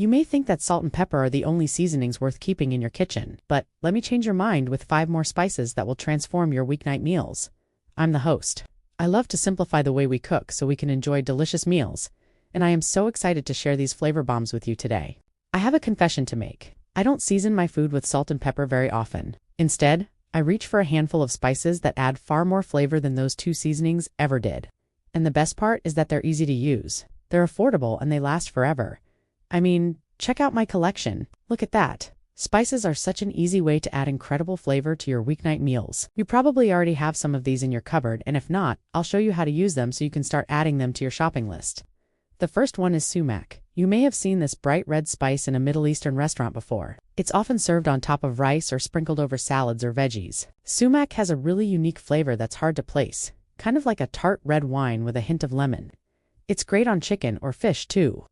You may think that salt and pepper are the only seasonings worth keeping in your kitchen, but let me change your mind with 5 more spices that will transform your weeknight meals. I'm the host. I love to simplify the way we cook so we can enjoy delicious meals, and I am so excited to share these flavor bombs with you today. I have a confession to make. I don't season my food with salt and pepper very often. Instead, I reach for a handful of spices that add far more flavor than those 2 seasonings ever did. And the best part is that they're easy to use. They're affordable and they last forever. I mean, check out my collection. Look at that. Spices are such an easy way to add incredible flavor to your weeknight meals. You probably already have some of these in your cupboard, and if not, I'll show you how to use them so you can start adding them to your shopping list. The first one is sumac. You may have seen this bright red spice in a Middle Eastern restaurant before. It's often served on top of rice or sprinkled over salads or veggies. Sumac has a really unique flavor that's hard to place, kind of like a tart red wine with a hint of lemon. It's great on chicken or fish too.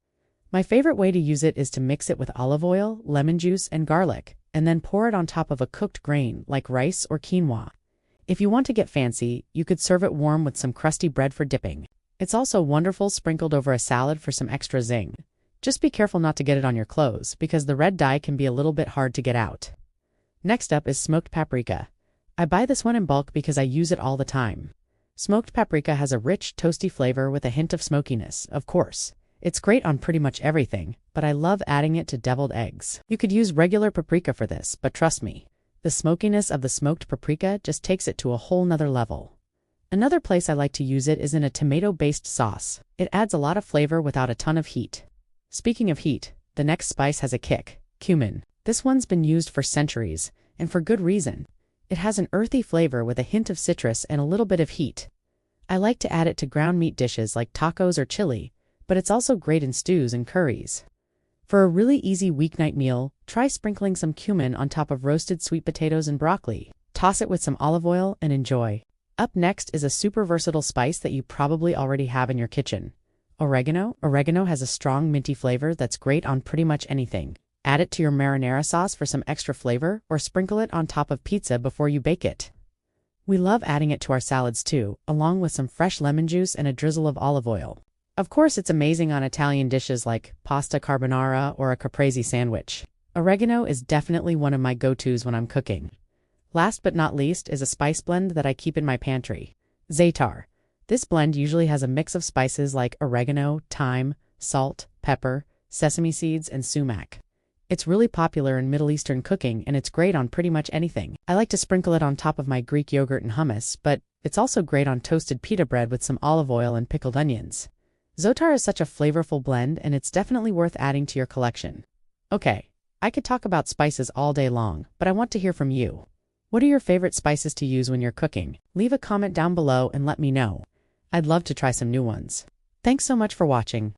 My favorite way to use it is to mix it with olive oil, lemon juice, and garlic, and then pour it on top of a cooked grain like rice or quinoa. If you want to get fancy, you could serve it warm with some crusty bread for dipping. It's also wonderful sprinkled over a salad for some extra zing. Just be careful not to get it on your clothes, because the red dye can be a little bit hard to get out. Next up is smoked paprika. I buy this one in bulk because I use it all the time. Smoked paprika has a rich, toasty flavor with a hint of smokiness, of course. It's great on pretty much everything, but I love adding it to deviled eggs. You could use regular paprika for this, but trust me, the smokiness of the smoked paprika just takes it to a whole nother level. Another place I like to use it is in a tomato-based sauce. It adds a lot of flavor without a ton of heat. Speaking of heat, the next spice has a kick: cumin. This one's been used for centuries, and for good reason. It has an earthy flavor with a hint of citrus and a little bit of heat. I like to add it to ground meat dishes like tacos or chili, but it's also great in stews and curries. For a really easy weeknight meal, try sprinkling some cumin on top of roasted sweet potatoes and broccoli. Toss it with some olive oil and enjoy. Up next is a super versatile spice that you probably already have in your kitchen: oregano. Oregano has a strong minty flavor that's great on pretty much anything. Add it to your marinara sauce for some extra flavor, or sprinkle it on top of pizza before you bake it. We love adding it to our salads too, along with some fresh lemon juice and a drizzle of olive oil. Of course, it's amazing on Italian dishes like pasta carbonara or a caprese sandwich. Oregano is definitely one of my go-tos when I'm cooking. Last but not least is a spice blend that I keep in my pantry: za'atar. This blend usually has a mix of spices like oregano, thyme, salt, pepper, sesame seeds, and sumac. It's really popular in Middle Eastern cooking, and it's great on pretty much anything. I like to sprinkle it on top of my Greek yogurt and hummus, but it's also great on toasted pita bread with some olive oil and pickled onions. Za'atar is such a flavorful blend, and it's definitely worth adding to your collection. Okay, I could talk about spices all day long, but I want to hear from you. What are your favorite spices to use when you're cooking? Leave a comment down below and let me know. I'd love to try some new ones. Thanks so much for watching.